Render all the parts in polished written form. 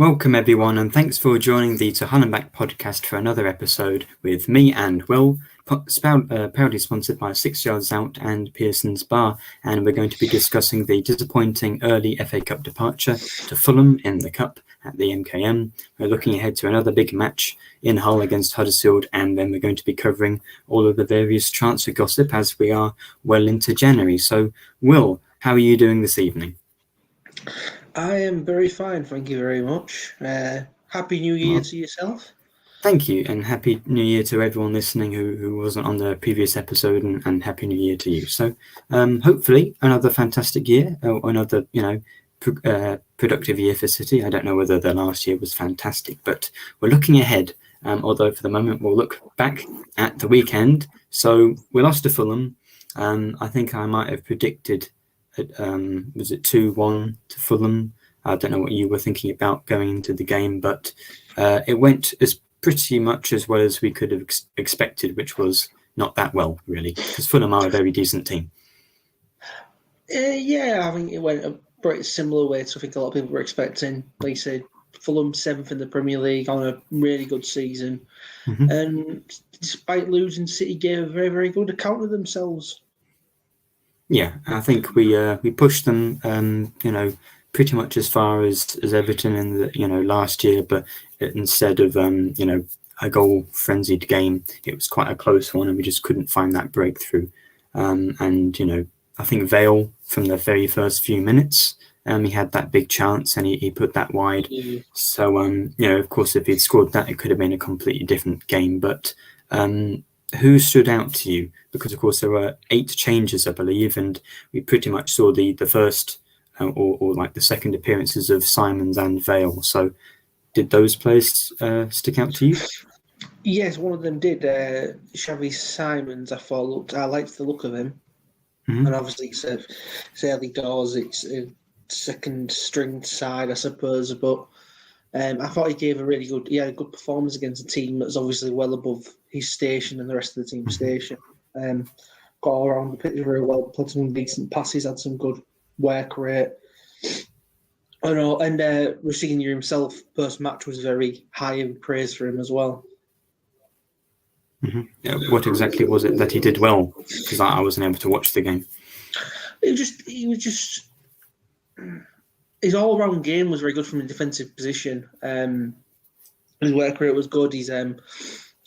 Welcome everyone, and thanks for joining the To Hull and Back podcast for another episode with me and Will, proudly sponsored by 6 Yards Out and Pearson's Bar, and we're going to be discussing the disappointing early FA Cup departure to Fulham in the Cup at the MKM. We're looking ahead to another big match in Hull against Huddersfield, and then we're going to be covering all of the various transfer gossip as we are well into January. So, Will, how are you doing this evening? I am very fine, thank you very much. Happy New Year to yourself. Thank you, and Happy New Year to everyone listening who wasn't on the previous episode, and Happy New Year to you. So, hopefully, another fantastic year, another productive year for City. I don't know whether the last year was fantastic, but we're looking ahead. Although for the moment we'll look back at the weekend. So we lost to Fulham. I think I might have predicted. Was it 2-1 to Fulham? I don't know what you were thinking about going into the game, but it went as pretty much as well as we could have expected, which was not that well, really, because Fulham are a very decent team. Yeah, I think it went a pretty similar way to I think a lot of people were expecting. Like you said, Fulham 7th in the Premier League on a really good season. Mm-hmm. And despite losing, City gave a very, very good account of themselves. Yeah, I think we pushed them, pretty much as far as Everton in the last year, but instead of a goal frenzied game, it was quite a close one, and we just couldn't find that breakthrough. I think Vale from the very first few minutes, he had that big chance and he put that wide. Mm-hmm. So of course, if he'd scored that, it could have been a completely different game. But who stood out to you? Because, of course, there were 8 changes, I believe, and we pretty much saw the first or like the second appearances of Simons and Vale. So did those players stick out to you? Yes, one of them did. Xavi Simons, I liked the look of him. Mm-hmm. And obviously, it's early doors, it's a second string side, I suppose, but I thought he gave a good performance against a team that's obviously well above his station and the rest of the team's station. Got all around the pitch very well, played some decent passes, had some good work rate. I know, and Rashid himself post-match was very high in praise for him as well. Mm-hmm. Yeah, what exactly was it that he did well? Because I wasn't able to watch the game. His all-round game was very good from a defensive position. His work rate was good. His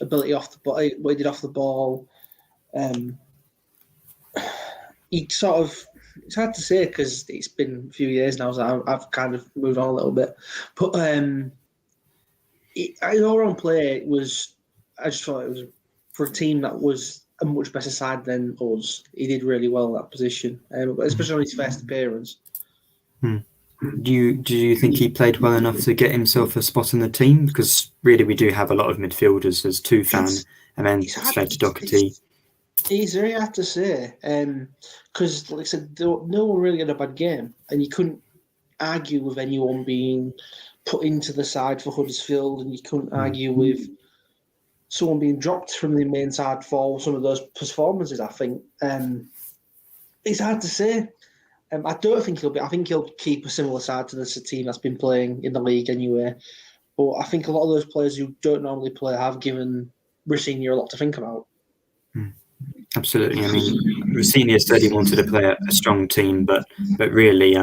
ability off the ball, what he did off the ball. He sort of, it's hard to say because it's been a few years now, so I've kind of moved on a little bit. But his all-round play I just thought it was for a team that was a much better side than us. He did really well in that position, especially on his first appearance. Do you think he played well enough to get himself a spot in the team? Because really, we do have a lot of midfielders. There's Tufan and then straight to Doherty. It's very hard to say because, like I said, no one really had a bad game, and you couldn't argue with anyone being put into the side for Huddersfield, and you couldn't argue with someone being dropped from the main side for some of those performances. I think it's hard to say. I don't think I think he'll keep a similar side to the team that's been playing in the league anyway. But I think a lot of those players who don't normally play have given Rosenior a lot to think about. Absolutely. I mean, Rosenior said he wanted to play a strong team, but really,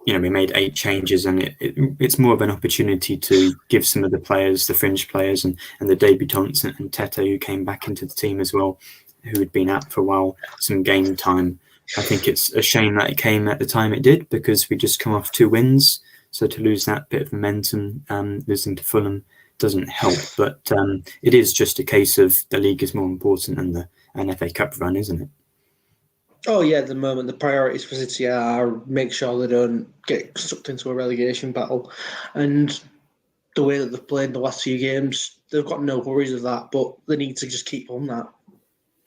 we made 8 changes, and it's more of an opportunity to give some of the players, the fringe players, and the debutants and Tete, who came back into the team as well, who had been out for a while, some game time. I think it's a shame that it came at the time it did, because we just come off 2 wins. So to lose that bit of momentum, losing to Fulham, doesn't help. But it is just a case of the league is more important than an FA Cup run, isn't it? Oh yeah, at the moment the priorities for City are make sure they don't get sucked into a relegation battle, and the way that they've played the last few games, they've got no worries of that. But they need to just keep on that.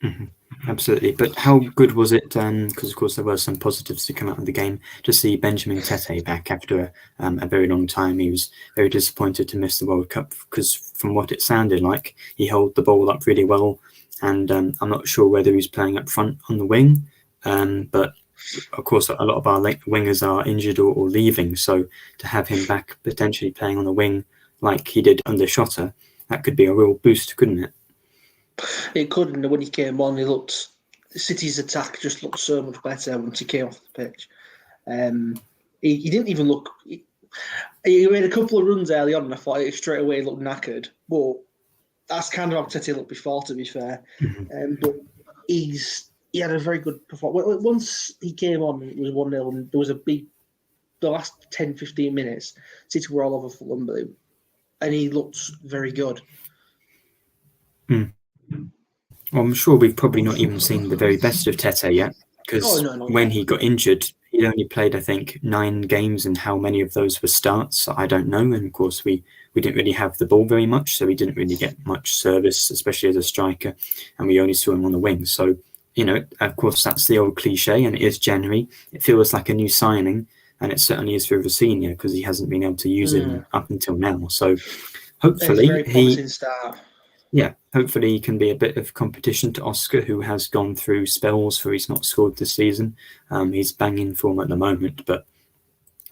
Mm-hmm. Absolutely. But how good was it? Because, of course, there were some positives to come out of the game. To see Benjamin Tete back after a very long time. He was very disappointed to miss the World Cup because from what it sounded like, he held the ball up really well. And I'm not sure whether he's playing up front on the wing. But of course, a lot of our wingers are injured or leaving. So to have him back potentially playing on the wing like he did under Shota, that could be a real boost, couldn't it? It could, and when he came on, City's attack just looked so much better once he came off the pitch. He didn't even look. He made a couple of runs early on, and I thought it straight away looked knackered. But that's kind of how Tete looked before, to be fair. But he had a very good performance. Once he came on, it was 1-0, and there was the last 10, 15 minutes, City were all over Fulham, and he looked very good. Well, I'm sure we've probably not even seen the very best of Tete yet, because when he got injured, he only played, I think, 9 games, and how many of those were starts, I don't know. And of course, we didn't really have the ball very much, so we didn't really get much service, especially as a striker, and we only saw him on the wing. So, of course, that's the old cliche, and it is January. It feels like a new signing, and it certainly is for Rossini, because he hasn't been able to use him up until now. So hopefully it's a very promising start. Yeah, hopefully he can be a bit of competition to Oscar, who has gone through spells where he's not scored this season. He's banging form at the moment, but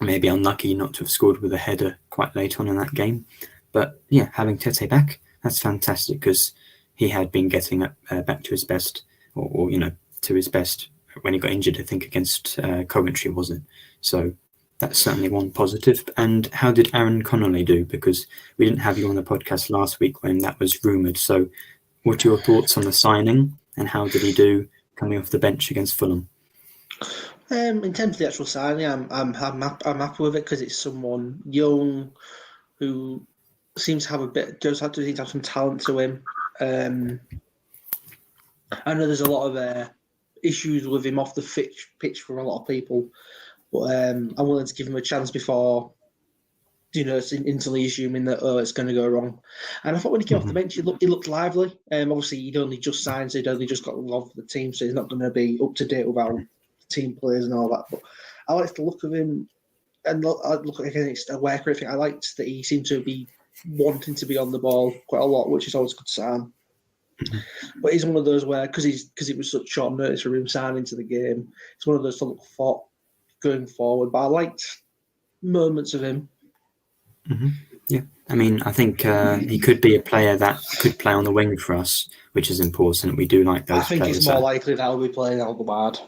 maybe unlucky not to have scored with a header quite late on in that game. But yeah, having Tete back, that's fantastic, because he had been getting back to his best, or to his best when he got injured, I think, against Coventry, was it? So that's certainly one positive. And how did Aaron Connolly do? Because we didn't have you on the podcast last week when that was rumoured. So what are your thoughts on the signing, and how did he do coming off the bench against Fulham? In terms of the actual signing, I'm happy with it, because it's someone young who seems to have some talent to him. I know there's a lot of issues with him off the pitch for a lot of people, but I'm willing to give him a chance before, instantly assuming that it's going to go wrong. And I thought when he came off the bench, he looked lively. Obviously, he'd only just signed, so he'd only just got involved with the team, so he's not going to be up to date with our team players and all that. But I liked the look of him, and look against a work rate. I liked that he seemed to be wanting to be on the ball quite a lot, which is always a good sign. But he's one of those where, because it was such short notice for him signing into the game, it's one of those to look for going forward. But I liked moments of him. Yeah, I mean, I think he could be a player that could play on the wing for us, which is important. We do like those players. I think it's more likely that he'll be playing out the wide.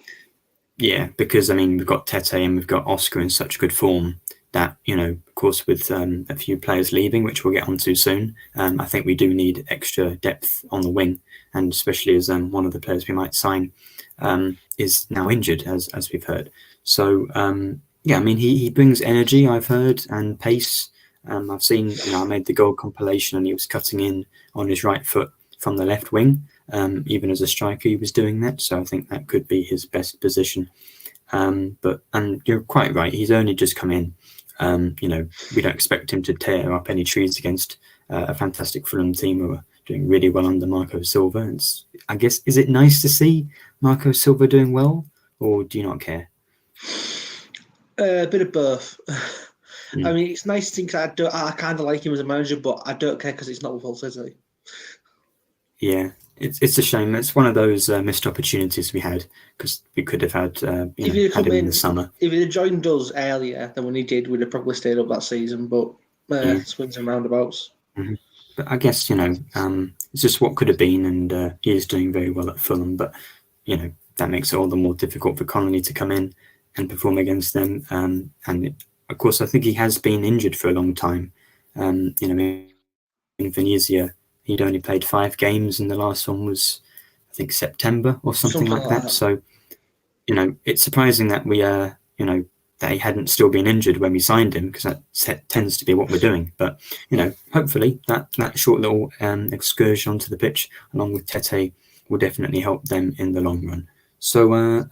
Yeah, because, I mean, we've got Tete and we've got Oscar in such good form that, of course, with a few players leaving, which we'll get onto soon, I think we do need extra depth on the wing, and especially as one of the players we might sign is now injured, as we've heard. So, yeah, I mean, he brings energy, I've heard, and pace. I've seen, I made the goal compilation, and he was cutting in on his right foot from the left wing. Even as a striker, he was doing that. So I think that could be his best position. And you're quite right. He's only just come in. We don't expect him to tear up any trees against a fantastic Fulham team who are doing really well under Marco Silva. I guess, is it nice to see Marco Silva doing well, or do you not care? A bit of both. I mean, it's nice to think I kind of like him as a manager, but I don't care because it's not with Hull City. Yeah, it's a shame. It's one of those missed opportunities we had, because we could have had had him in the summer. If he'd joined us earlier than when he did, we'd have probably stayed up that season. But swings and roundabouts. Mm-hmm. But I guess it's just what could have been, and he is doing very well at Fulham. But that makes it all the more difficult for Connolly to come in and perform against them. Of course, I think he has been injured for a long time. In Venezia, he'd only played 5 games, and the last one was, I think, September or something like that. So, it's surprising that we that he hadn't still been injured when we signed him, because that tends to be what we're doing. But hopefully that short little excursion onto the pitch along with Tete will definitely help them in the long run. So,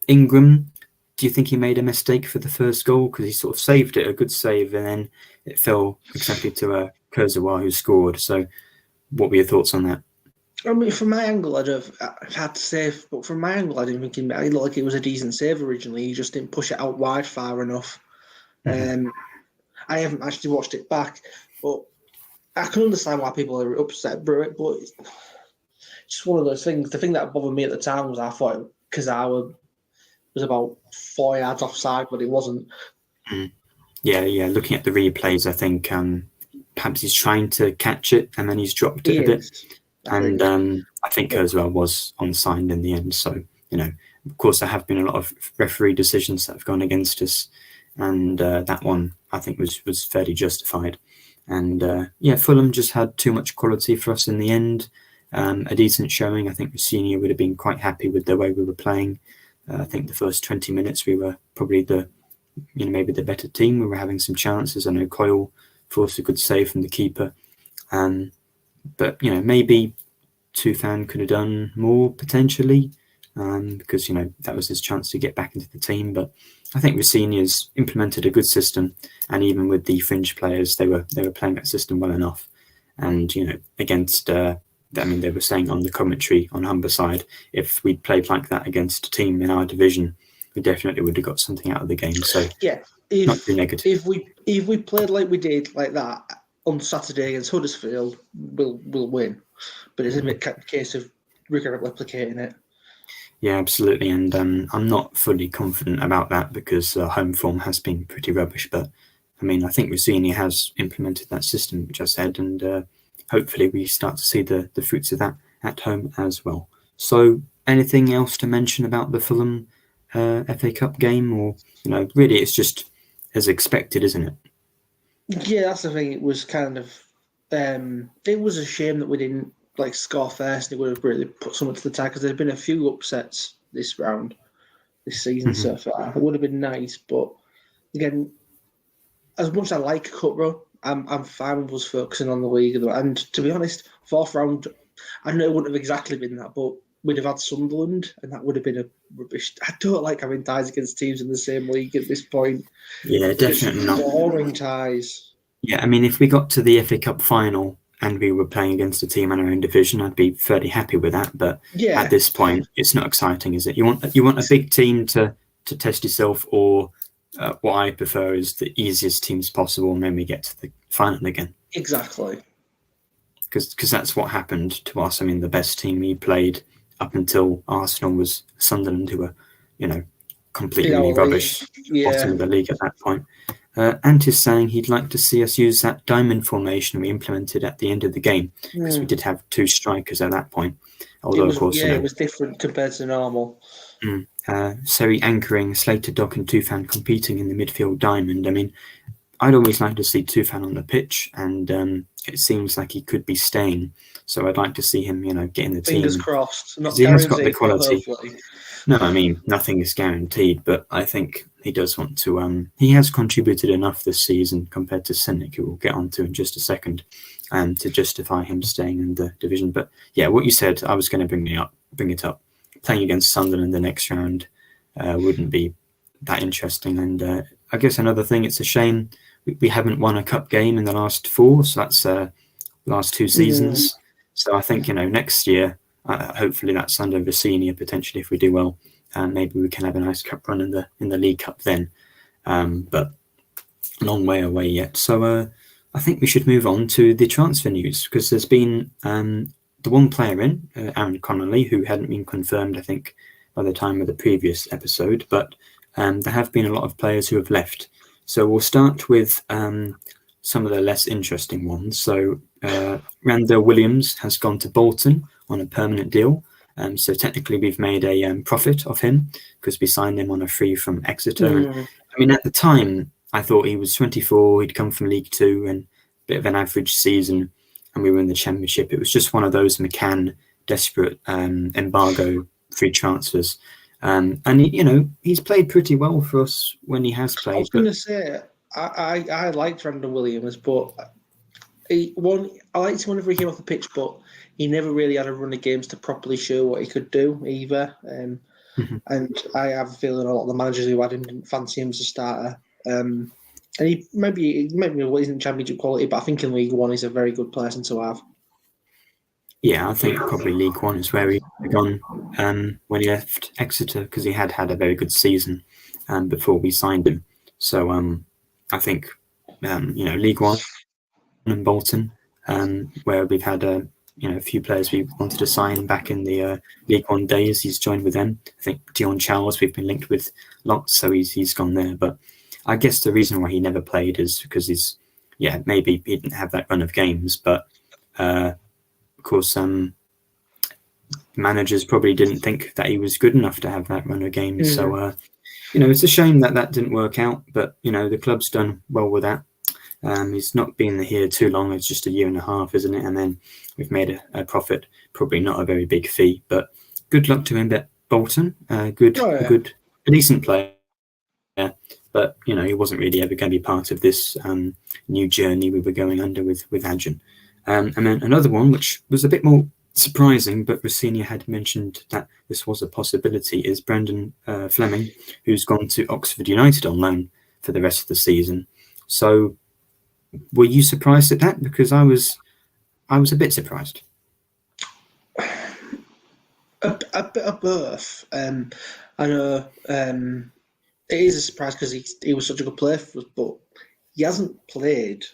Ingram, do you think he made a mistake for the first goal? Because he sort of saved it, a good save, and then it fell exactly to Kurzawa, who scored. So what were your thoughts on that? I mean, from my angle, I've had to save, but from my angle, I didn't think it looked like it was a decent save originally. He just didn't push it out wide far enough. I haven't actually watched it back, but I can understand why people are upset about it, but it's just one of those things. The thing that bothered me at the time was I thought Kurzawa was about 4 yards offside, but it wasn't. Yeah. Looking at the replays, I think perhaps he's trying to catch it and then he's dropped it a bit. And I think Kurzweil was onside in the end. So, of course, there have been a lot of referee decisions that have gone against us. And that one, I think, was fairly justified. And Fulham just had too much quality for us in the end. A decent showing. I think Rossini would have been quite happy with the way we were playing. I think the first 20 minutes we were probably maybe the better team. We were having some chances. I know Coyle forced a good save from the keeper. But maybe Tufan could have done more potentially, because that was his chance to get back into the team. But I think Rossini has implemented a good system, and even with the fringe players, they were playing that system well enough. And against, they were saying on the commentary on Humberside, if we'd played like that against a team in our division, we definitely would have got something out of the game. So yeah, not too negative. If we played like we did like that on Saturday against Huddersfield, we'll win. But it's a case of replicating it. Yeah, absolutely. And I'm not fully confident about that because home form has been pretty rubbish. But I think Rossini has implemented that system, which I said, and hopefully we start to see the fruits of that at home as well. So anything else to mention about the Fulham FA Cup game? Or, really it's just as expected, isn't it? Yeah, that's the thing. It was kind of, it was a shame that we didn't score first. It would have really put someone to the tag because there have been a few upsets this season so far. It would have been nice, but again, as much as I like a cup run, I'm fine with us focusing on the league. And to be honest, fourth round, I know it wouldn't have exactly been that, but we'd have had Sunderland, and that would have been a rubbish. I don't like having ties against teams in the same league at this point. Yeah, definitely not. Boring ties. Yeah, if we got to the FA Cup final and we were playing against a team in our own division, I'd be fairly happy with that. But at this point, it's not exciting, is it? You want a big team to test yourself, or what I prefer is the easiest teams possible, and then we get to the final again. Exactly. Because that's what happened to us. The best team we played up until Arsenal was Sunderland, who were, completely rubbish, bottom of the league at that point. Ant is saying he'd like to see us use that diamond formation we implemented at the end of the game, because we did have two strikers at that point. Although, of course, it was different compared to normal. Seri anchoring, Slater, Dock and Tufan competing in the midfield diamond. I'd always like to see Tufan on the pitch, and it seems like he could be staying. So I'd like to see him, get in the team. Fingers crossed. Not he has got the quality. Hopefully. No, nothing is guaranteed, but I think he does want to. He has contributed enough this season compared to Senik, who we'll get onto in just a second, to justify him staying in the division. But yeah, what you said, I was going to bring it up. Playing against Sunderland the next round wouldn't be that interesting. And I guess another thing, it's a shame we haven't won a cup game in the last 4, so that's last 2 seasons. So I think next year. Hopefully that's under Rossini, potentially if we do well, maybe we can have a nice cup run in the League Cup then. But a long way away yet. So I think we should move on to the transfer news, because there's been the one player in, Aaron Connolly, who hadn't been confirmed, I think, by the time of the previous episode. But there have been a lot of players who have left. So we'll start with some of the less interesting ones. So Randall Williams has gone to Bolton on a permanent deal. So technically we've made a profit of him because we signed him on a free from Exeter. And, at the time, I thought he was 24, he'd come from League Two and a bit of an average season, and we were in the Championship. It was just one of those McCann desperate embargo free transfers. And, he's played pretty well for us when he has played. I was going to say, I liked Randall Williams, but I liked him whenever he came off the pitch, but he never really had a run of games to properly show what he could do either. And I have a feeling a lot of the managers who had him didn't fancy him as a starter. And he maybe isn't Championship quality, but I think in League One he's a very good person to have. Yeah, I think probably League One is where he had gone when he left Exeter, because he had a very good season before we signed him. So I think League One and Bolton, where we've had a few players we wanted to sign back in the League One days. He's joined with them. I think Dion Charles we've been linked with lots, so he's gone there. But I guess the reason why he never played is because maybe he didn't have that run of games, but of course managers probably didn't think that he was good enough to have that run of games. So it's a shame that didn't work out, but the club's done well with that. He's not been here too long. It's just a year and a half, isn't it? And then we've made a profit. Probably not a very big fee, but good luck to him at Bolton. A decent player. But he wasn't really ever going to be part of this new journey we were going under with Adrian. And then another one, which was a bit more surprising, but Rossini had mentioned that this was a possibility, is Brendan Fleming, who's gone to Oxford United on loan for the rest of the season. So were you surprised at that? Because I was a bit surprised. A bit of both. I know it is a surprise because he was such a good player for us, but he hasn't played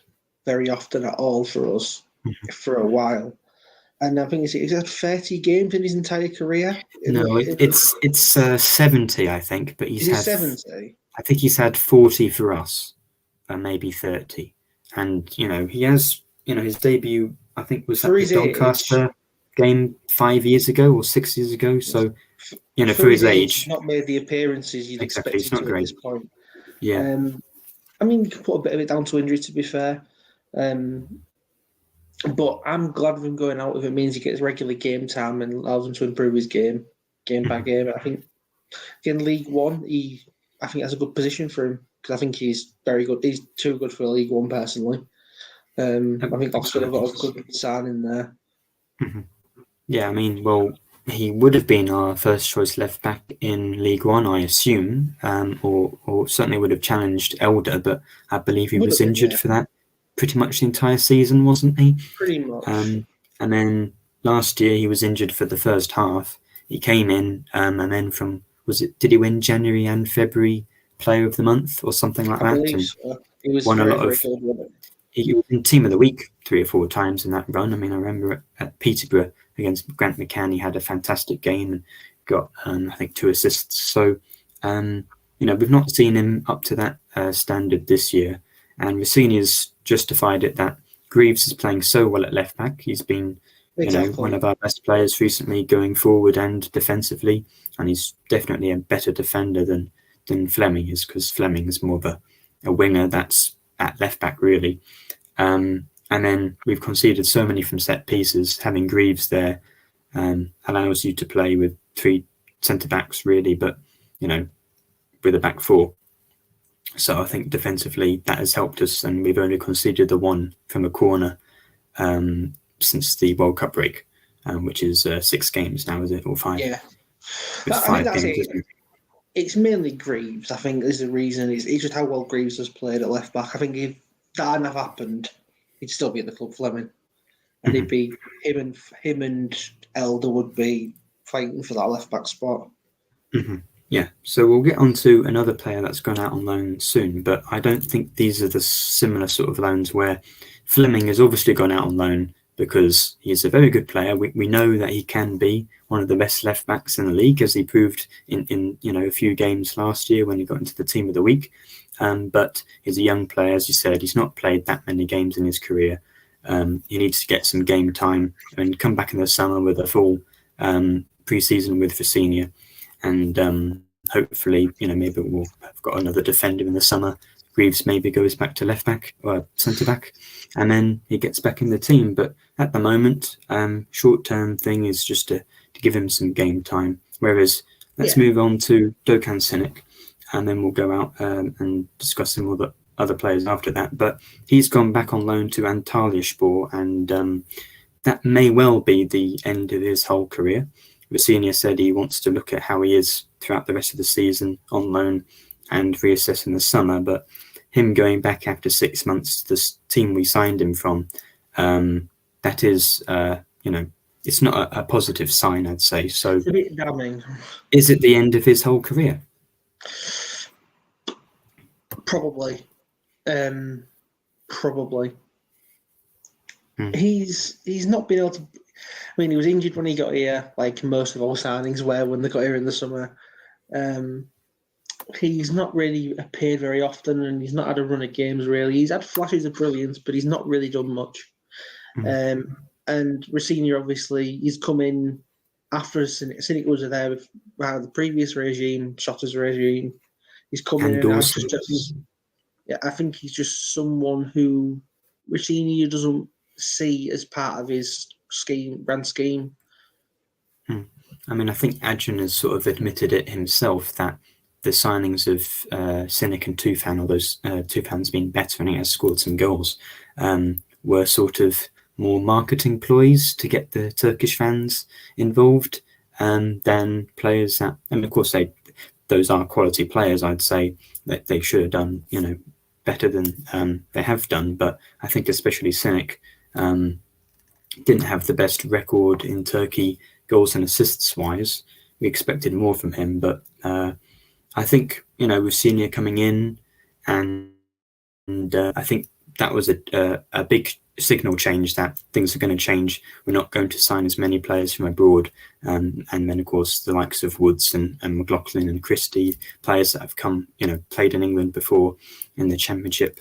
very often at all for us for a while. And I think he's had 30 games in his entire career. No, it's 70, I think. But he's had 70. I think he's had 40 for us, maybe 30. And he has his debut, I think, was at the Doncaster game 5 years ago or 6 years ago. So for his age, not made the appearances you'd expect it's not to great. At this point. Yeah. I mean, you can put a bit of it down to injury, to be fair. But I'm glad with him going out if it means he gets regular game time and allows him to improve his game by game. I think in League One, I think that's a good position for him because I think he's very good. He's too good for League One, personally. I think Oxford have got a good signing there. Yeah, I mean, well, he would have been our first choice left back in League One, I assume, or certainly would have challenged Elder, but I believe he was injured for that pretty much the entire season, wasn't he? Pretty much. And then last year he was injured for the first half. He came in, and then did he win January and February Player of the Month or something like that? I believe so. He was won very, a lot very of. good with it. He was in Team of the Week 3 or 4 times in that run. I mean, I remember at Peterborough against Grant McCann, he had a fantastic game and got, I think, 2 assists. So, we've not seen him up to that standard this year. And Rossini has justified it that Greaves is playing so well at left back. He's been, one of our best players recently going forward and defensively. And he's definitely a better defender than Fleming is, because Fleming is more of a winger that's at left back, really. And then we've conceded so many from set pieces. Having Greaves there allows you to play with 3 centre backs, really, but with a back 4. So I think defensively that has helped us, and we've only conceded the 1 from a corner since the World Cup break, which is 6 games now, is it, or 5? Yeah, it's 5 games. Isn't it? It's mainly Greaves, I think, is the reason. It's just how well Greaves has played at left back. I think if that hadn't have happened, he'd still be at the club, Fleming, and it'd be him and Elder would be fighting for that left back spot. Yeah, so we'll get on to another player that's gone out on loan soon, but I don't think these are the similar sort of loans where Fleming has obviously gone out on loan because he's a very good player. We know that he can be one of the best left backs in the league, as he proved in a few games last year when he got into the Team of the Week. But he's a young player, as you said. He's not played that many games in his career. He needs to get some game time and come back in the summer with a full pre-season with Rossini. And hopefully, maybe we'll have got another defender in the summer. Greaves maybe goes back to left back or centre back, and then he gets back in the team. But at the moment, short-term thing is just to give him some game time. Whereas let's move on to Dokan Sinek, and then we'll go out and discuss some other players after that. But he's gone back on loan to Antalyaspor, and that may well be the end of his whole career. Rossini said he wants to look at how he is throughout the rest of the season on loan and reassess in the summer. But him going back after 6 months to the team we signed him from, that is, it's not a positive sign, I'd say. So it's a bit damning. Is it the end of his whole career? Probably. Probably. He's not been able to. mean, he was injured when he got here, like most of all signings were when they got here in the summer. He's not really appeared very often, and he's not had a run of games really. He's had flashes of brilliance, but he's not really done much. And Rossini, obviously, he's come in after Cynic was there with the previous regime, Shotter's regime. He's come in and I think he's just someone who Rossini doesn't see as part of his brand scheme. I mean, I think Adrian has sort of admitted it himself that the signings of Cynic and Tufan, or those Tufan's been better and he has scored some goals, were sort of more marketing ploys to get the Turkish fans involved than players that, and of course those are quality players. I'd say that they should have done, better than they have done. But I think especially Cynic didn't have the best record in Turkey goals and assists wise. We expected more from him, but I think with Senior coming in, and I think that was a big signal change that things are going to change. We're not going to sign as many players from abroad, and then of course the likes of Woods and McLaughlin and Christie, players that have come played in England before in the Championship,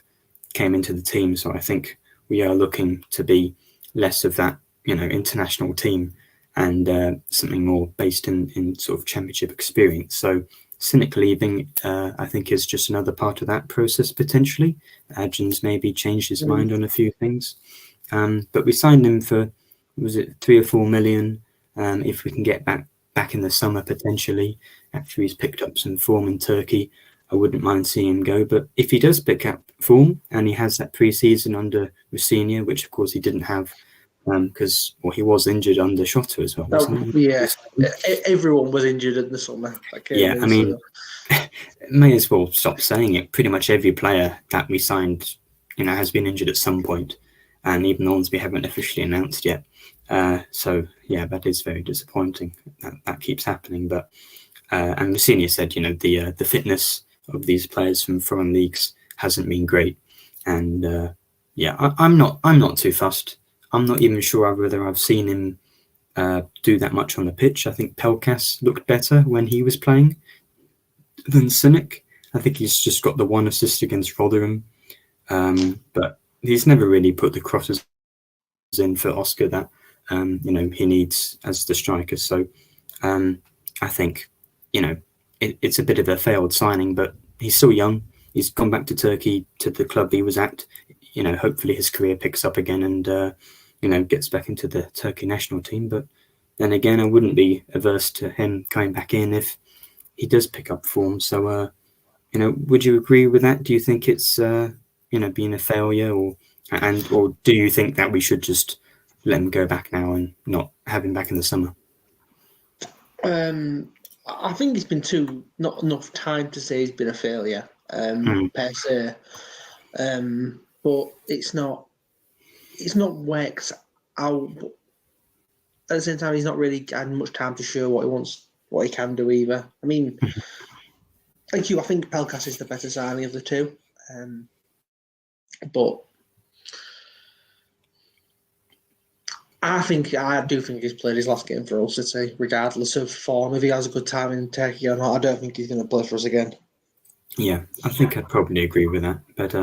came into the team. So I think we are looking to be less of that international team and something more based in sort of Championship experience. So Cynic leaving, I think, is just another part of that process potentially. Adrian's maybe changed his mind on a few things, but we signed him for, was it 3 or 4 million? If we can get back in the summer potentially, after he's picked up some form in Turkey, I wouldn't mind seeing him go. But if he does pick up form and he has that pre-season under Rossini, which of course he didn't have, because he was injured under Schotter as well, wasn't he? Yeah, everyone was injured in the summer. I mean, may as well stop saying it. Pretty much every player that we signed, has been injured at some point, and even the ones we haven't officially announced yet. So yeah, that is very disappointing. That keeps happening. But and Rossini said, the fitness of these players from foreign leagues hasn't been great, and I'm not too fussed. I'm not even sure whether I've seen him do that much on the pitch. I think Pelkas looked better when he was playing than Cynic. I think he's just got the one assist against Rotherham, but he's never really put the crosses in for Oscar that he needs as the striker. So I think it's a bit of a failed signing, but he's still young. He's gone back to Turkey, to the club he was at. Hopefully his career picks up again and gets back into the Turkey national team. But then again, I wouldn't be averse to him coming back in if he does pick up form. So, would you agree with that? Do you think it's, been a failure, or do you think that we should just let him go back now and not have him back in the summer? I think it's been not enough time to say he's been a failure, per se. But it's not worked out. At the same time, he's not really had much time to show what he wants, what he can do either. I mean, like you, I think Pelkas is the better signing of the two. But I do think he's played his last game for Hull City, regardless of form. If he has a good time in Turkey or not, I don't think he's going to play for us again. Yeah, I think I'd probably agree with that. But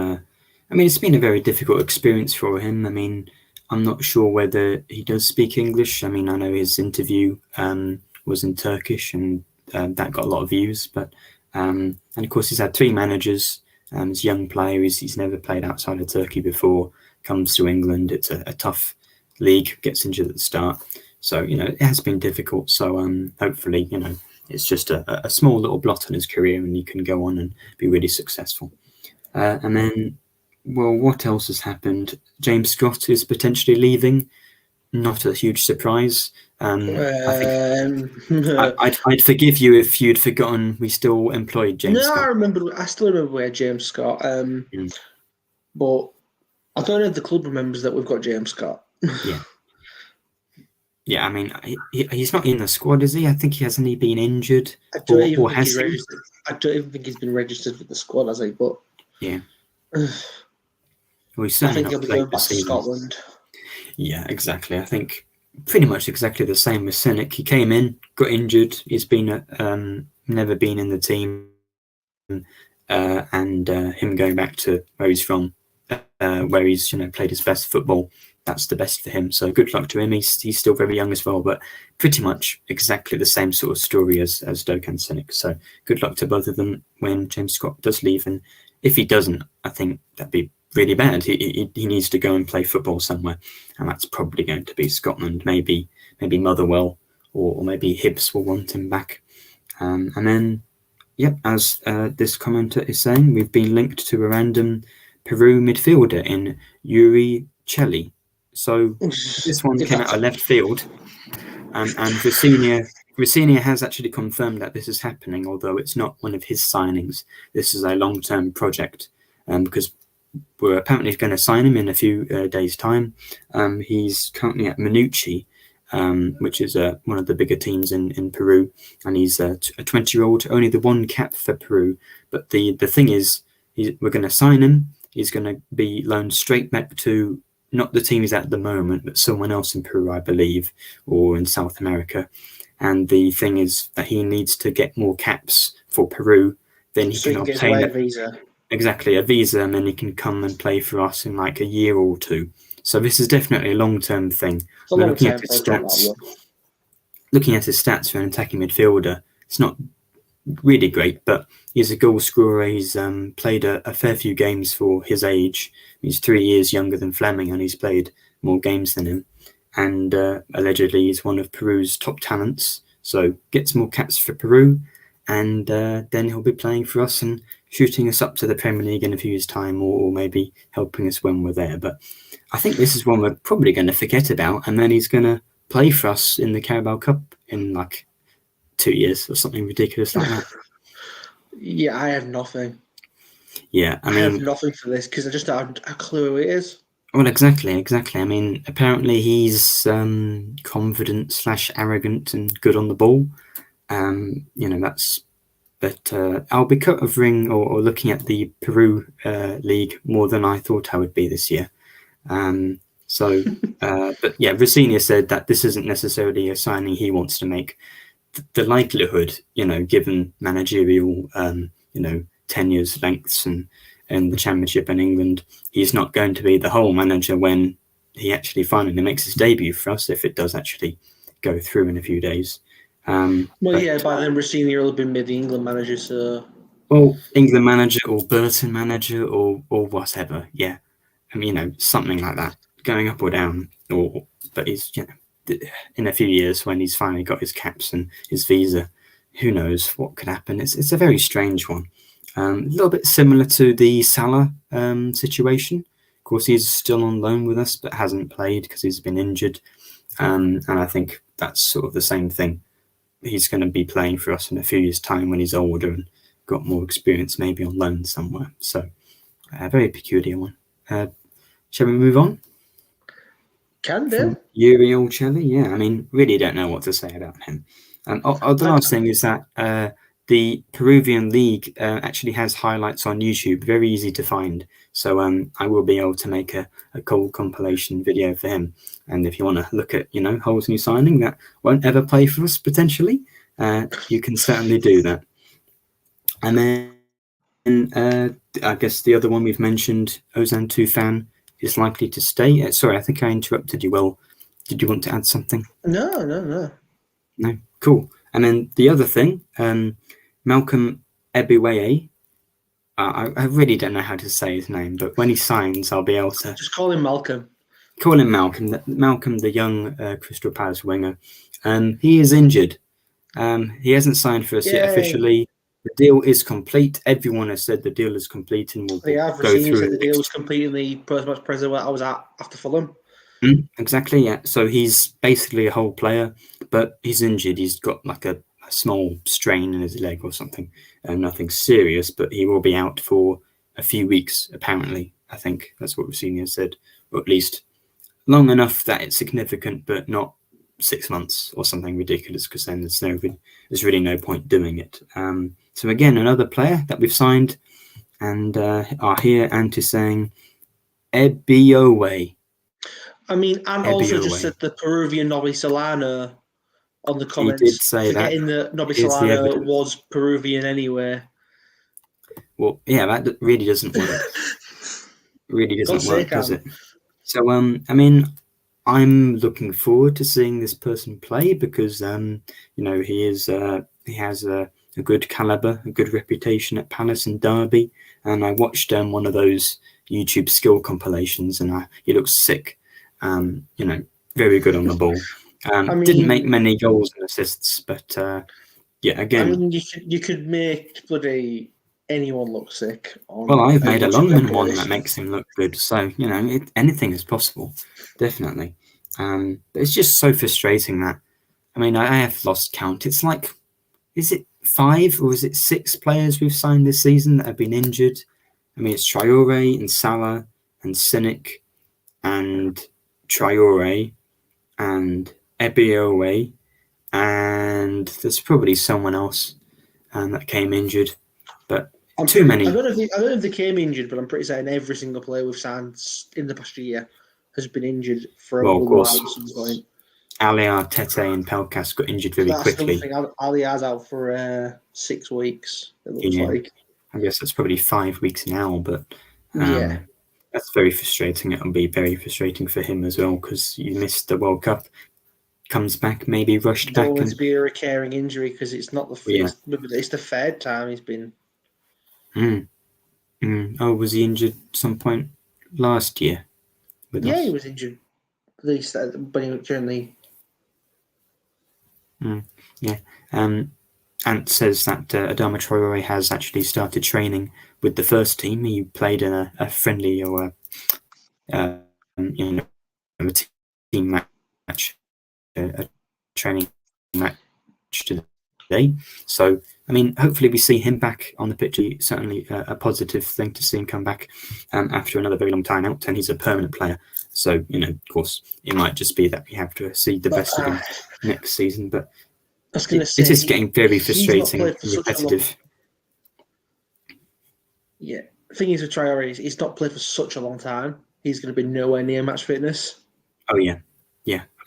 it's been a very difficult experience for him. I mean, I'm not sure whether he does speak English. I mean, I know his interview was in Turkish, and that got a lot of views. But and of course, he's had 3 managers. He's a young player. He's never played outside of Turkey before. Comes to England. It's a tough league. Gets injured at the start. So, it has been difficult. So hopefully, it's just a small little blot on his career, and he can go on and be really successful. And then, well, what else has happened? James Scott is potentially leaving. Not a huge surprise. I think I'd forgive you if you'd forgotten we still employed James Scott. I still remember we had James Scott. But I don't know if the club remembers that we've got James Scott. Yeah, I mean, he's not in the squad, is he? I think he hasn't been injured. I don't even think he's been registered with the squad, has he? But yeah. I think he'll be going back to Scotland. Yeah, exactly. I think pretty much exactly the same with Cynic. He came in, got injured. He's been never been in the team, and him going back to where he's from, where he's played his best football. That's the best for him. So good luck to him. He's still very young as well, but pretty much exactly the same sort of story as Doak and Cynic. So good luck to both of them when James Scott does leave. And if he doesn't, I think that'd be really bad. He needs to go and play football somewhere, and that's probably going to be Scotland, maybe Motherwell, or maybe Hibs will want him back. And then, yep, as this commenter is saying, we've been linked to a random Peru midfielder in Yuri Chelly. So this one came out of left field, and Rossinia has actually confirmed that this is happening, although it's not one of his signings. This is a long-term project, because we're apparently going to sign him in a few days' time. He's currently at Minucci, which is one of the bigger teams in Peru, and he's a 20-year-old, only the one cap for Peru. But the thing is, we're going to sign him. He's going to be loaned straight back to not the team he's at the moment, but someone else in Peru, I believe, or in South America. And the thing is that he needs to get more caps for Peru. Then he can obtain a visa. Exactly, a visa, and then he can come and play for us in like a year or two. So this is definitely a long-term thing. Looking at his stats for an attacking midfielder, it's not really great, but he's a goal scorer. He's played a fair few games for his age. He's 3 years younger than Fleming, and he's played more games than him. And allegedly, he's one of Peru's top talents. So gets more caps for Peru, and then he'll be playing for us and shooting us up to the Premier League in a few years' time, or maybe helping us when we're there. But I think this is one we're probably going to forget about, and then he's going to play for us in the Carabao Cup in like 2 years or something ridiculous like that. Yeah, I have nothing. Yeah, I have nothing for this because I just don't have a clue who it is. Well, exactly. I mean, apparently he's confident / arrogant and good on the ball. That's. But I'll be covering or looking at the Peru league more than I thought I would be this year. But yeah, Rossinia said that this isn't necessarily a signing he wants to make. The likelihood, given managerial, tenures, lengths, and the Championship in England, he's not going to be the whole manager when he actually finally makes his debut for us, if it does actually go through in a few days. By then Rossinia will have been made the England manager, so... Well, England manager or Burton manager or whatever, yeah. I mean, something like that, going up or down. But he's, in a few years when he's finally got his caps and his visa, who knows what could happen. It's a very strange one. A little bit similar to the Salah situation. Of course, he's still on loan with us, but hasn't played because he's been injured. And I think that's sort of the same thing. He's going to be playing for us in a few years' time when he's older and got more experience, maybe on loan somewhere. So, a very peculiar one. Shall we move on? Can do. Yuri Olchelli, yeah. I mean, really don't know what to say about him. The last thing is that the Peruvian League actually has highlights on YouTube, very easy to find. So I will be able to make a goal compilation video for him. And if you want to look at, Hull's new signing that won't ever play for us potentially, you can certainly do that. And then I guess the other one we've mentioned, Ozan Tufan, is likely to stay. Sorry, I think I interrupted you. Well, did you want to add something? No. No, cool. And then the other thing, Malcolm Ebiweye, I really don't know how to say his name, but when he signs, I'll be able to... Just call him Malcolm. Call him Malcolm. Malcolm, the young Crystal Palace winger. He is injured. He hasn't signed for us yet officially. The deal is complete. Everyone has said the deal is complete and will go through. The deal was complete in the post-match presser where I was at after Fulham. Exactly, yeah. So he's basically a whole player, but he's injured. He's got like a small strain in his leg or something. Nothing serious, but he will be out for a few weeks, apparently. I think that's what Rossinia said, or at least long enough that it's significant, but not 6 months or something ridiculous, because then there's really no point doing it. So again, another player that we've signed and are here and to saying Ebiowei. I mean, and Ebby also just away. said the Peruvian Nobby Solano on the He did comments, say that. forgetting that Nobby Here's the Solano evidence. was Peruvian anyway. Well, yeah, that really doesn't work. Really doesn't work, does it? So, I mean, I'm looking forward to seeing this person play because, you know, he has a good caliber, a good reputation at Palace and Derby. And I watched one of those YouTube skill compilations, and he looks sick. You know, very good on the ball. I mean, Didn't make many goals and assists, but yeah, again. I mean, you could make bloody anyone look sick. Well, I've made a YouTube Longman one that compilation. makes him look good, so you know anything is possible, definitely. But it's just so frustrating that I mean I have lost count. It's like, is it 5 or is it 6 players we've signed this season that have been injured? I mean it's Traore and Salah and Cynic and Traore and Ebiowe, and there's probably someone else that came injured, but too many. I don't know if they came injured, but I'm pretty certain every single player we've signed in the past year has been injured for a while at some point. Aliar, Tete, and Pelkas got injured very quickly. That's another thing. Aliar's out for 6 weeks. It looks like. I guess that's probably 5 weeks now, but yeah, that's very frustrating. It'll be very frustrating for him as well because you missed the World Cup. Comes back, maybe rushed back. Don't want it to be a recurring injury because it's not it's the third time he's been. Oh, was he injured some point last year? He was injured. At least during the. Yeah. Ant says that Adama Traore has actually started training with the first team. He played in a friendly or a team match, a training match today. So, I mean, hopefully we see him back on the pitch. It's certainly a positive thing to see him come back after another very long time out, and he's a permanent player. So, you know, of course, it might just be that we have to see the best of him next season, but I was going to say, it is getting very frustrating and repetitive. Yeah, the thing is with Traore, he's not played for such a long time. He's going to be nowhere near match fitness. Oh yeah,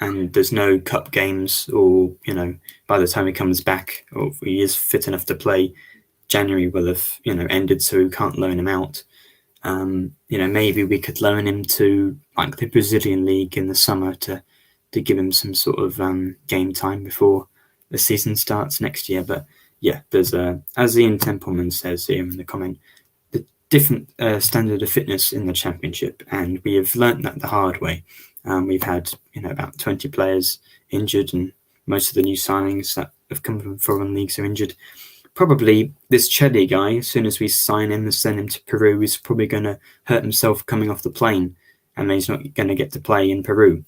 and there's no cup games, or you know, by the time he comes back, or if he is fit enough to play, January will have ended, so we can't loan him out. Maybe we could loan him to like the Brazilian league in the summer to give him some sort of game time before the season starts next year. But yeah, there's as Ian Templeman says here in the comment, the different standard of fitness in the championship, and we have learnt that the hard way. We've had about 20 players injured, and most of the new signings that have come from foreign leagues are injured. Probably this Chedi guy, as soon as we sign him and send him to Peru, he's probably going to hurt himself coming off the plane, and he's not going to get to play in Peru.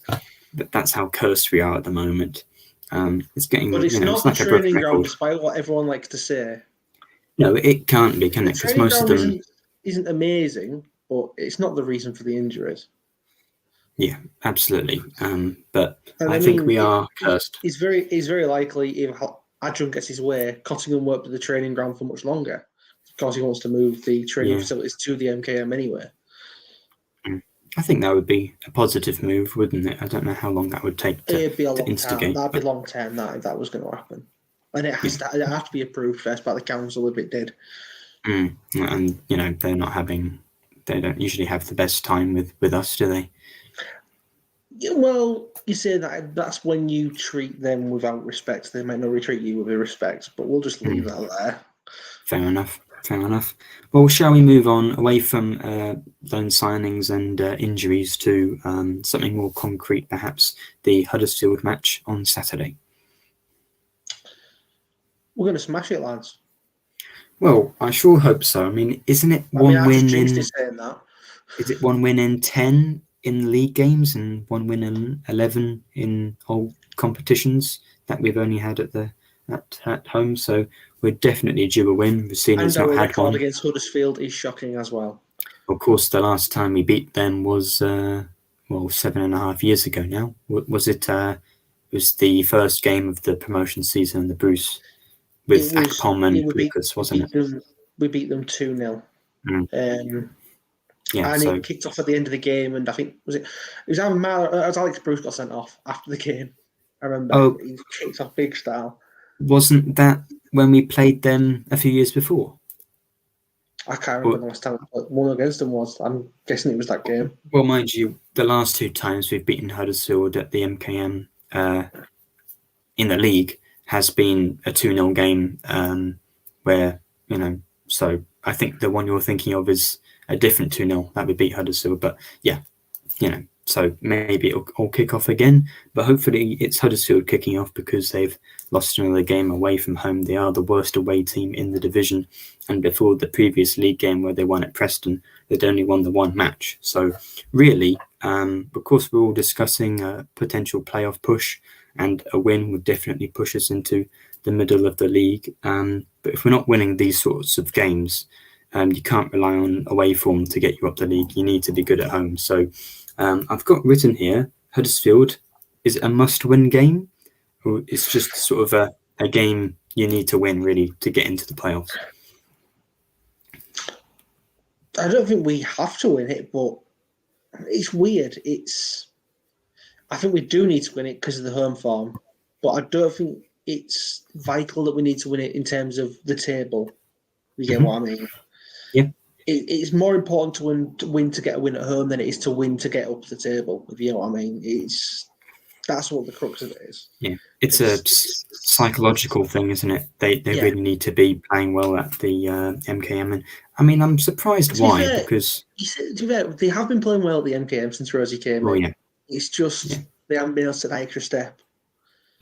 But that's how cursed we are at the moment. It's getting, but it's not it's like the training ground, despite what everyone likes to say. No, it can't be, can it? Because most of them isn't amazing, but it's not the reason for the injuries. Yeah, absolutely. But I think we are cursed. It's very likely if Adrian gets his way, Cottingham won't be the training ground for much longer because he wants to move the training facilities to the MKM anyway. I think that would be a positive move, wouldn't it? I don't know how long that would take to instigate. That'd be long term if that was going to happen. And it has to be approved first by the council if it did. And they don't usually have the best time with us, do they? Yeah, well, you say that's when you treat them without respect. They might not retreat you with respect, but we'll just leave that there. Fair enough. Well, shall we move on away from loan signings and injuries to something more concrete, perhaps the Huddersfield match on Saturday? We're going to smash it, lads. Well, I sure hope so. I mean, isn't it one win in? Saying that. Is it 1 win in 10 in league games and 1 win in 11 in whole competitions that we've only had at home? So we're definitely due a win. Rossini's not had one. Against Huddersfield is shocking as well. Of course, the last time we beat them was 7.5 years ago now. Was it? It was the first game of the promotion season in the Bruce with Akpom and Lucas, wasn't it? We beat them 2-0. yeah, And so it kicked off at the end of the game, and I think it was Alex Bruce got sent off after the game. I remember oh, he kicked off big style. wasn't that when we played them a few years before? I can't remember Well, the last time one against them was. I'm guessing it was that game. well, mind you, the last two times we've beaten Huddersfield at the MKM in the league has been a 2-0 game where, so I think the one you're thinking of is a different 2-0 that we beat Huddersfield. But yeah, so maybe it'll kick off again. But hopefully it's Huddersfield kicking off because they've lost another game away from home. They are the worst away team in the division. And before the previous league game where they won at Preston, they'd only won the one match. So really, of course, we're all discussing a potential playoff push, and a win would definitely push us into the middle of the league. But if we're not winning these sorts of games, you can't rely on away form to get you up the league. You need to be good at home. So I've got written here, Huddersfield, is it a must-win game? Or it's just sort of a game you need to win, really, to get into the playoffs? I don't think we have to win it, but it's weird. I think we do need to win it because of the home form, but I don't think it's vital that we need to win it in terms of the table. You get what I mean? Yeah. It's more important to win to get a win at home than it is to win to get up the table, if you know what I mean. That's what the crux of it is. Yeah, it's a psychological thing, isn't it? They really need to be playing well at the MKM. And I mean, I'm surprised why, because... To be fair, they have been playing well at the MKM since Rosie came in. Yeah. It's just they haven't been able to take that extra step.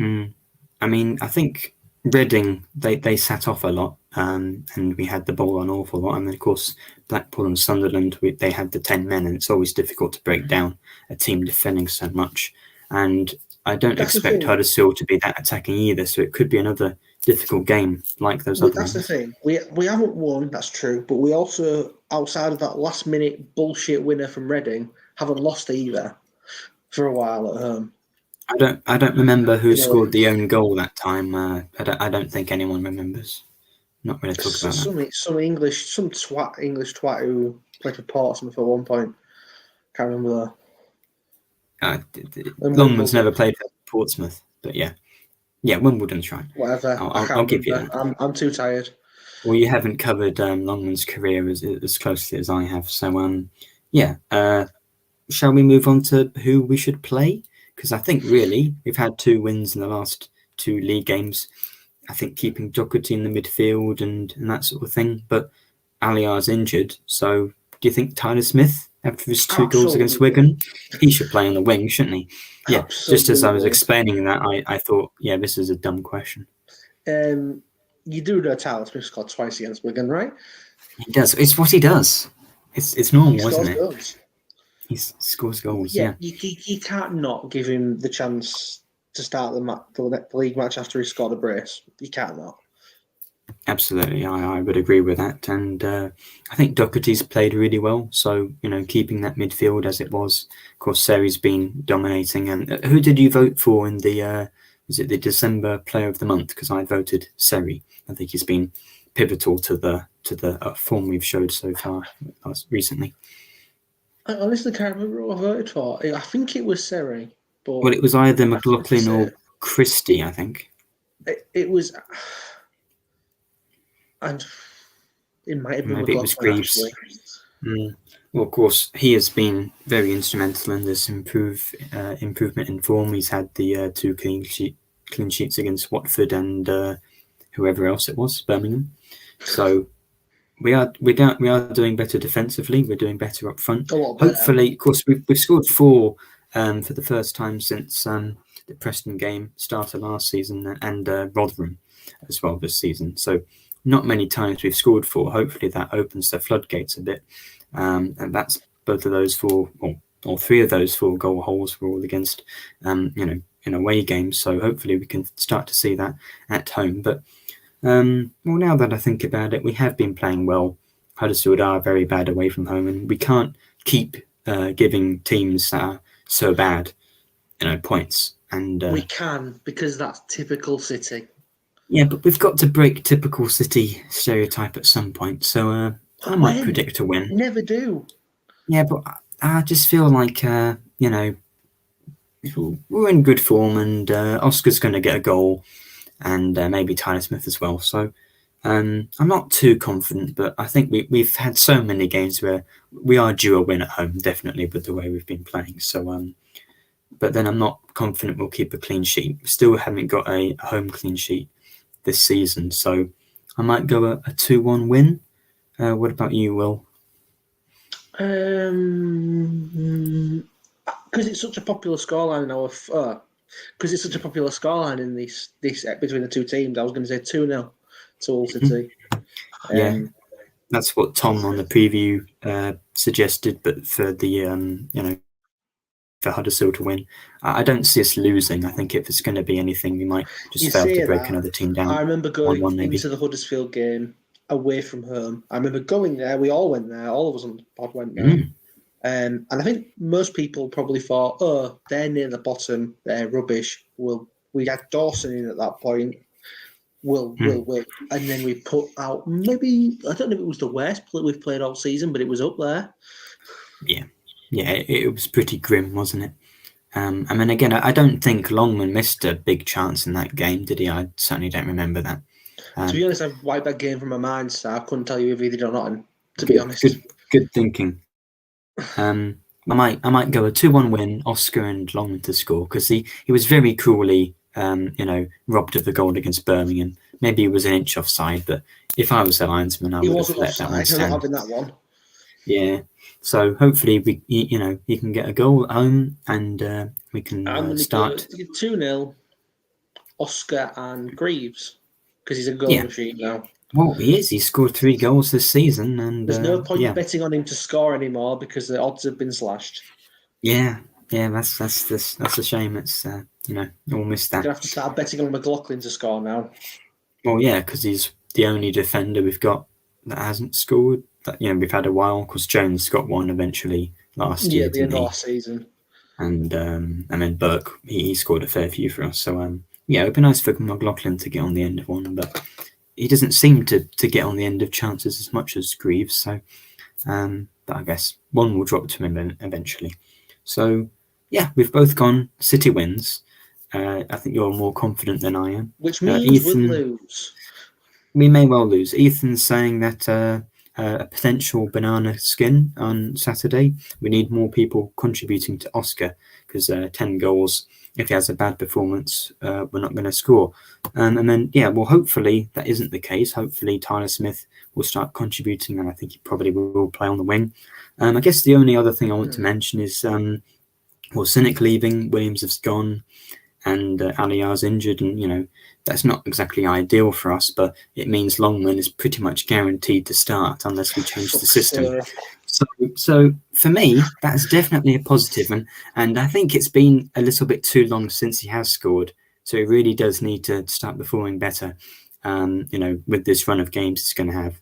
I mean, I think Reading, they sat off a lot, and we had the ball an awful lot. And then, of course, Blackpool and Sunderland, they had the 10 men, and it's always difficult to break down a team defending so much. And I don't expect Huddersfield to be that attacking either, so it could be another difficult game like those other ones. That's the thing. We haven't won, that's true, but we also, outside of that last-minute bullshit winner from Reading, haven't lost either for a while at home. I don't remember who scored the own goal that time. I don't think anyone remembers. Not going to talk about that. Some English twat who played for Portsmouth at one point. Can't remember though. Longman's never played for Portsmouth, but yeah, Wimbledon's right. Whatever. I'll give you that. I'm too tired. Well, you haven't covered Longman's career as closely as I have, so shall we move on to who we should play? Because I think really we've had 2 wins in the last 2 league games. I think keeping Doherty in the midfield and that sort of thing, but Aliar's injured, so do you think Tyler Smith, after his 2 goals against Wigan, he should play on the wing, shouldn't he? Yeah, absolutely. Just as I was explaining that, I thought, this is a dumb question. You do know Tyler Smith scored twice against Wigan, right? He does. It's what he does. It's normal, isn't it? Goals. He scores goals, You can't not give him the chance to start the league match after he scored a brace. You can't not. Absolutely, I would agree with that. And I think Doherty's played really well. So, keeping that midfield as it was. Of course, Seri's been dominating. And who did you vote for in the, was it the December Player of the Month? Because I voted Seri. I think he's been pivotal to the form we've showed so far recently. I honestly can't remember who I voted for. I think it was Seri. Well, it was either McLaughlin or Christie, I think. It was... And it might have been maybe it was Greaves. Well, of course, he has been very instrumental in this improvement in form. He's had the 2 clean sheets against Watford and whoever else it was, Birmingham. So we are doing better defensively. We're doing better up front. Hopefully, of course, we've scored 4 for the first time since the Preston game started last season, and Rotherham as well this season. So not many times we've scored 4. Hopefully that opens the floodgates a bit. And that's both of those 4, or 3 of those 4 goal holes were all against, in away games. So hopefully we can start to see that at home. But now that I think about it, we have been playing well. Huddersfield are very bad away from home, and we can't keep giving teams that are so bad, points. And we can, because that's typical City. Yeah, but we've got to break typical City stereotype at some point. So I might predict a win. Never do. Yeah, but I just feel like we're in good form, and Oscar's going to get a goal, and maybe Tyler Smith as well. So I'm not too confident, but I think we've had so many games where we are due a win at home, definitely with the way we've been playing. So but then I'm not confident we'll keep a clean sheet. We still haven't got a home clean sheet this season, so I might go a 2-1 win. What about you, Will? Because it's such a popular scoreline now. Because it's such a popular scoreline in this between the two teams, I was going to say 2-0 to Hull City. Yeah, that's what Tom on the preview suggested. But for the for Huddersfield to win, I don't see us losing. I think if it's going to be anything, we might just fail to break another team down. I remember going 1-1 maybe. into the Huddersfield game away from home. I remember going there. We all went there. All of us on the pod went there. And I think most people probably thought, oh, they're near the bottom. They're rubbish. We had Dawson in at that point. We'll win. And then we put out maybe, I don't know if it was the worst we've played all season, but it was up there. Yeah, it was pretty grim, wasn't it? I mean, again, I don't think Longman missed a big chance in that game, did he? I certainly don't remember that. To be honest, I've wiped that game from my mind, so I couldn't tell you if he did or not. To be honest, good thinking. I might go a 2-1 win, Oscar and Longman to score, because he was very cruelly robbed of the goal against Birmingham. Maybe he was an inch offside, but if I was the linesman, I would have let that one stand. Having that one. Yeah. So hopefully he can get a goal at home, and we can start 2-0. Oscar and Greaves, because he's a goal machine now. Well, he is. He scored 3 goals this season, and there's no point betting on him to score anymore because the odds have been slashed. Yeah, that's a shame. It's we'll miss that. You're gonna have to start betting on McLaughlin to score now. Well, yeah, because he's the only defender we've got that hasn't scored. That we've had a while. Because Jones got one eventually last year, didn't he? Last season. And then Burke, he scored a fair few for us. So it'd be nice for McLaughlin to get on the end of one, but he doesn't seem to get on the end of chances as much as Greaves. So, but I guess one will drop to him eventually. So, yeah, we've both gone City wins. I think you're more confident than I am. Which means we'll lose. We may well lose. Ethan's saying that a potential banana skin on Saturday. We need more people contributing to Oscar because 10 goals. If he has a bad performance, we're not going to score. And then, well, hopefully that isn't the case. Hopefully Tyler Smith will start contributing, and I think he probably will play on the wing. I guess the only other thing I want to mention is, Cynic leaving, Williams has gone, and Aliyar's injured, and, that's not exactly ideal for us, but it means Longman is pretty much guaranteed to start unless we change the system. So for me, that's definitely a positive, and I think it's been a little bit too long since he has scored, so he really does need to start performing better. With this run of games he's going to have,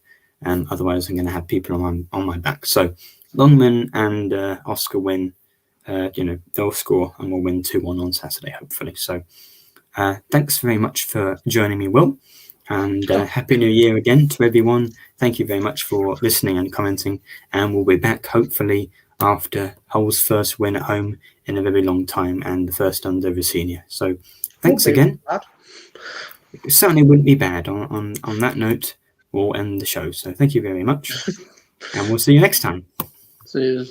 otherwise I'm going to have people on my back. So Longman and Oscar win. They'll score and we'll win 2-1 on Saturday, hopefully. So thanks very much for joining me, Will. And Happy New Year again to everyone. Thank you very much for listening and commenting. And we'll be back hopefully after Hull's first win at home in a very long time and the first under Rossini. So thanks again. It certainly wouldn't be bad. On that note, we'll end the show. So thank you very much. And we'll see you next time. See you.